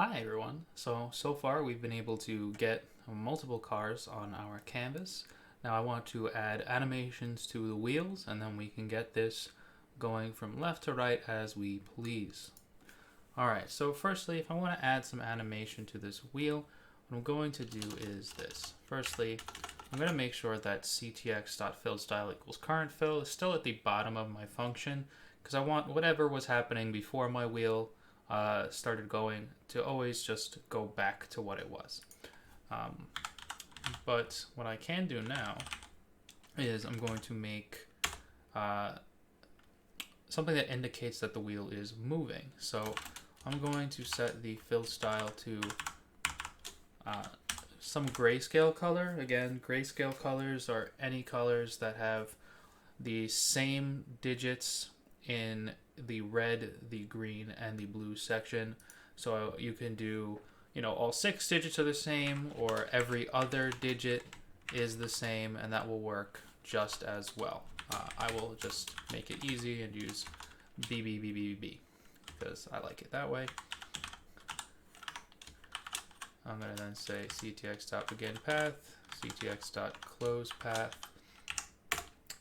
Hi everyone. So far we've been able to get multiple cars on our canvas. Now I want to add animations to the wheels and then we can get this going from left to right as we please. Alright, so firstly, if I want to add some animation to this wheel, what I'm going to do is this. Firstly, I'm going to make sure that ctx.fillStyle equals current fill is still at the bottom of my function because I want whatever was happening before my wheel started going to always just go back to what it was. But what I can do now is I'm going to make something that indicates that the wheel is moving. So I'm going to set the fill style to some grayscale color. Again, grayscale colors are any colors that have the same digits in the red, the green, and the blue section. So you can do, all 6 digits are the same, or every other digit is the same, and that will work just as well. I will just make it easy and use BBBBB because I like it that way. I'm going to then say ctx.beginPath, ctx.closePath.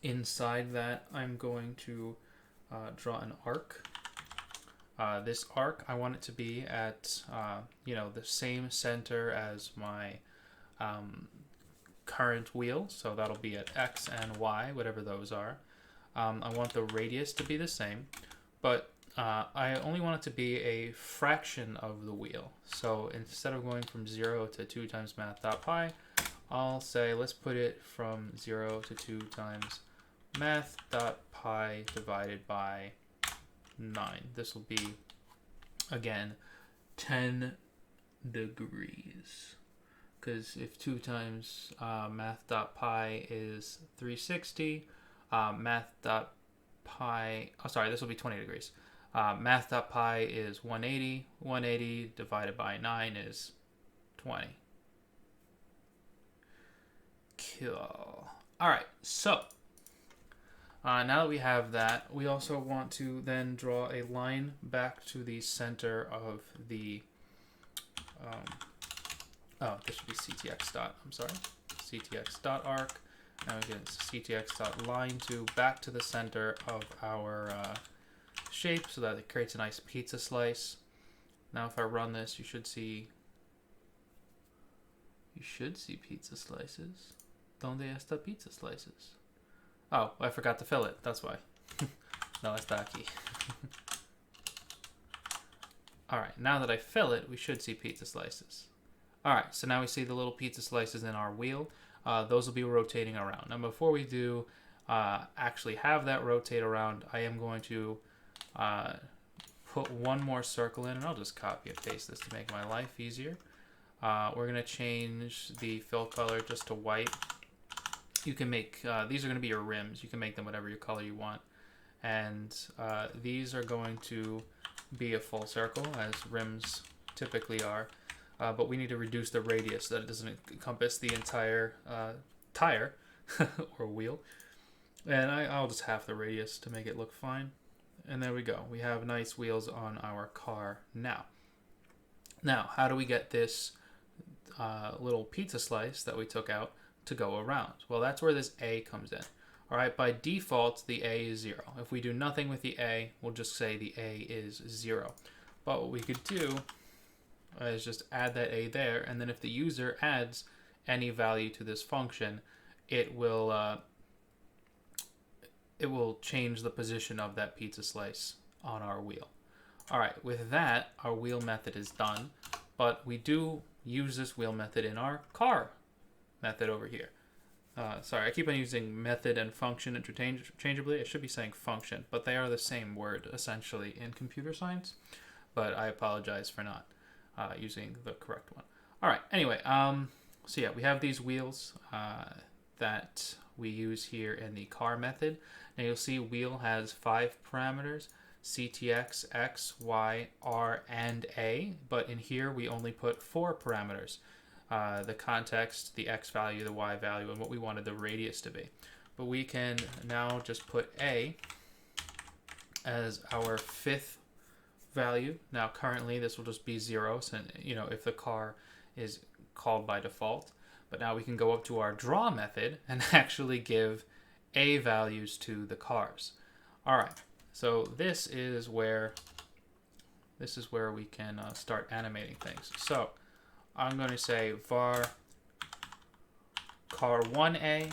Inside that, I'm going to draw an arc. This arc, I want it to be at, the same center as my current wheel. So that'll be at X and Y, whatever those are. I want the radius to be the same, but I only want it to be a fraction of the wheel. So instead of going from 0 to 2 times math.pi, I'll say let's put it from 0 to 2 times math.pi divided by 9. This will be, again, 10 degrees. Because if 2 times math.pi is 360, math.pi, this will be 20 degrees. Math.pi is 180. 180 divided by 9 is 20. Cool. Alright, so now that we have that, we also want to then draw a line back to the center of the, this should be ctx.arc. Now we get ctx.line to back to the center of our shape so that it creates a nice pizza slice. Now if I run this, you should see pizza slices. Donde está pizza slices? Oh, I forgot to fill it. That's why. No está aquí. Alright, now that I fill it, we should see pizza slices. Alright, so now we see the little pizza slices in our wheel. Those will be rotating around. Now before we do actually have that rotate around, I am going to put one more circle in, and I'll just copy and paste this to make my life easier. We're going to change the fill color just to white. You can make, these are going to be your rims. You can make them whatever your color you want. And these are going to be a full circle, as rims typically are. But we need to reduce the radius so that it doesn't encompass the entire tire or wheel. And I'll just half the radius to make it look fine. And there we go. We have nice wheels on our car now. Now, how do we get this little pizza slice that we took out to go around? Well, that's where this A comes in. All right, by default, the A is 0. If we do nothing with the A, we'll just say the A is 0. But what we could do is just add that A there, and then if the user adds any value to this function, it will change the position of that pizza slice on our wheel. All right, with that, our wheel method is done, but we do use this wheel method in our car method over here. Sorry, I keep on using method and function interchangeably. I should be saying function, but they are the same word, essentially, in computer science, but I apologize for not using the correct one. All right, anyway, so yeah, we have these wheels that we use here in the car method. Now you'll see wheel has 5 parameters, CTX, X, Y, R, and A, but in here we only put 4 parameters. The context, the X value, the Y value, and what we wanted the radius to be. But we can now just put A as our 5th value. Now currently this will just be 0, so, if the car is called by default. But now we can go up to our draw method and actually give A values to the cars. All right, so this is where we can start animating things. So I'm going to say var car1A.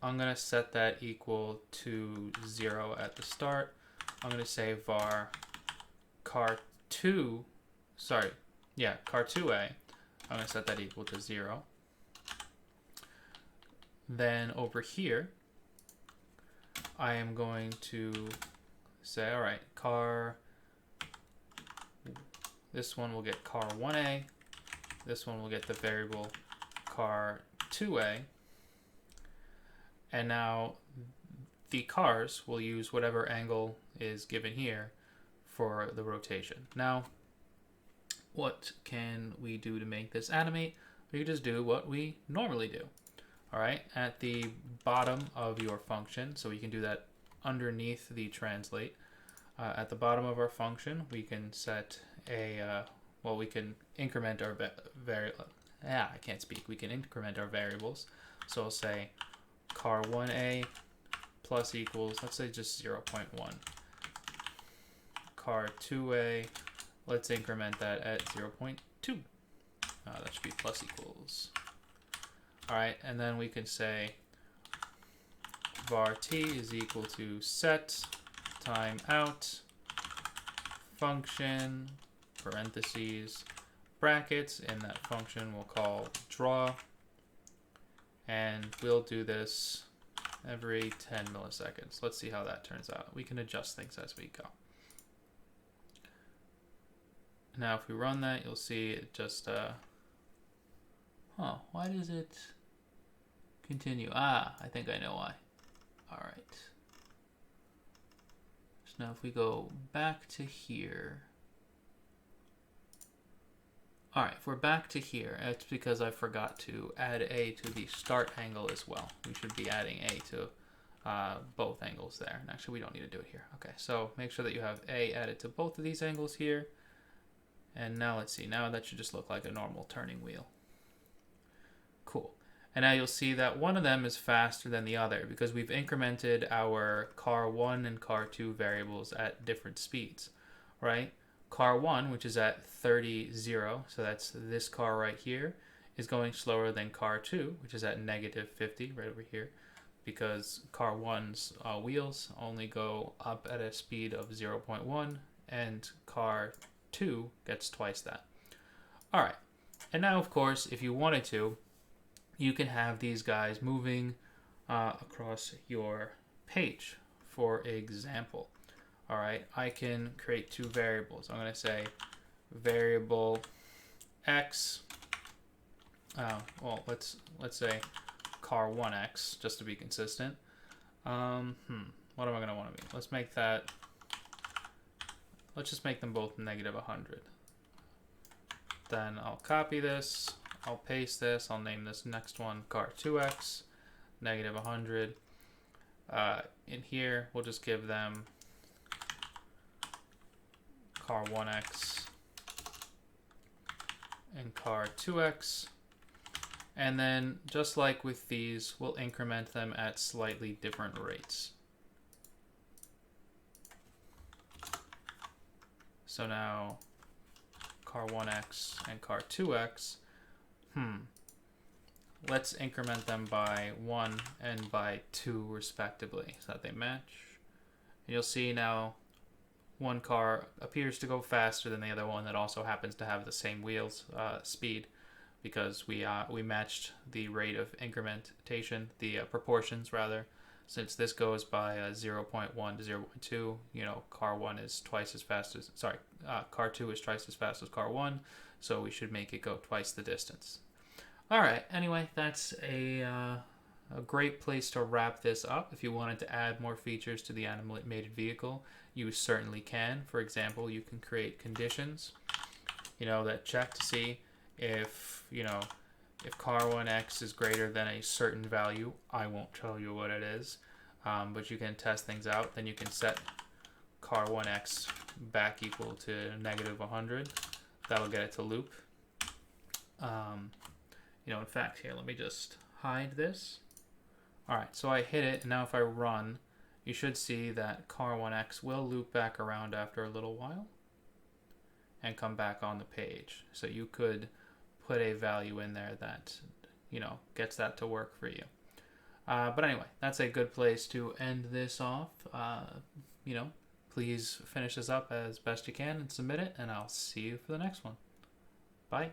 I'm going to set that equal to 0 at the start. I'm going to say var car2A. I'm going to set that equal to 0. Then over here, I am going to say, all right, this one will get car1A. This one will get the variable car2A. And now the cars will use whatever angle is given here for the rotation. Now, what can we do to make this animate? We can just do what we normally do. All right, at the bottom of your function, so we can do that underneath the translate. At the bottom of our function, we can set we can increment our I can't speak. We can increment our variables. So I'll say car1A plus equals, let's say just 0.1. Car2A, let's increment that at 0.2. That should be plus equals. All right, and then we can say var t is equal to set timeout function parentheses brackets, and that function we'll call draw, and we'll do this every 10 milliseconds. Let's see how that turns out. We can adjust things as we go. Now if we run that, you'll see it just why does it continue? I think I know why. All right. So now if we go back to here. All right, if we're back to here, it's because I forgot to add A to the start angle as well. We should be adding A to both angles there. And actually, we don't need to do it here. Okay, so make sure that you have A added to both of these angles here. And now let's see. Now that should just look like a normal turning wheel. Cool. And now you'll see that one of them is faster than the other because we've incremented our car1 and car2 variables at different speeds, right? Car1, which is at 30, 0, so that's this car right here, is going slower than car2, which is at negative 50 right over here, because car1's wheels only go up at a speed of 0.1, and car2 gets twice that. All right, and now, of course, if you wanted to, you can have these guys moving across your page. For example, all right, I can create two variables. I'm going to say variable x. Well, let's say car1x just to be consistent. What am I going to want to be? Let's make that. Let's just make them both negative 100. Then I'll copy this. I'll paste this. I'll name this next one car2x, negative 100. In here, we'll just give them car1x and car2x. And then, just like with these, we'll increment them at slightly different rates. So now, car1x and car2x, let's increment them by 1 and by 2 respectively so that they match. And you'll see now one car appears to go faster than the other one that also happens to have the same wheels speed because we matched the rate of incrementation, the proportions rather. Since this goes by 0.1 to 0.2, car1 is twice as fast as, car2 is twice as fast as car1, so we should make it go twice the distance. All right, anyway, that's a great place to wrap this up. If you wanted to add more features to the animated vehicle, you certainly can. For example, you can create conditions, that check to see if car1x is greater than a certain value. I won't tell you what it is, but you can test things out. Then you can set car1x back equal to -100. That'll get it to loop. In fact, here, let me just hide this. All right, so I hit it, and now if I run, you should see that car1x will loop back around after a little while and come back on the page. So you could put a value in there that, gets that to work for you. But anyway, that's a good place to end this off. Please finish this up as best you can and submit it, and I'll see you for the next one. Bye.